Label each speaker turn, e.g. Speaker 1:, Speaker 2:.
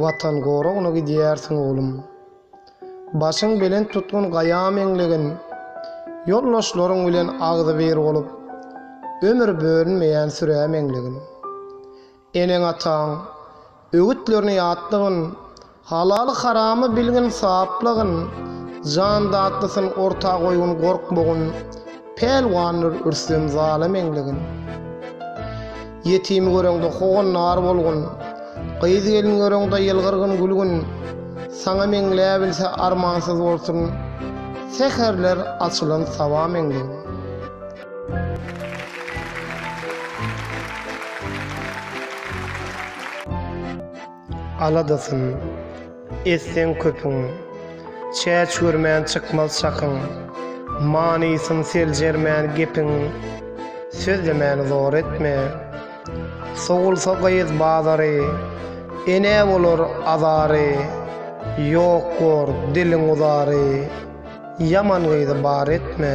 Speaker 1: Watan gorogna gidýärsiň oglum. Başyň belen tutgun gaýam eňlegen, ýollaşlaryň bilen agdy bir bolup, ömür bölünmeýän süräm eňlegen. Eneň ataň, ögütlerini ýatdygyn, halaly haramy bilgin saplygyn, jan datlysyň orta goýgun gorkmagyn, pelwanlyr ürsem zalym eňlegen. Ýetimi göreňde hogan nar bolgun, gyýzy gelin göreňde ýylgyrgyn gülgün, saňa meňläp bilse armansyz bolsun, seherler açylan sawa meňlegen. Aladasyn, essen köpüň, çäç görmän çykmaz çakyň, manysyn seljermän gepiň, sözlemän zor etme. Soğulsa gaýyz bazary, ene bolur azary, ýok gor diliň uzary, yaman gaýdy bar etme.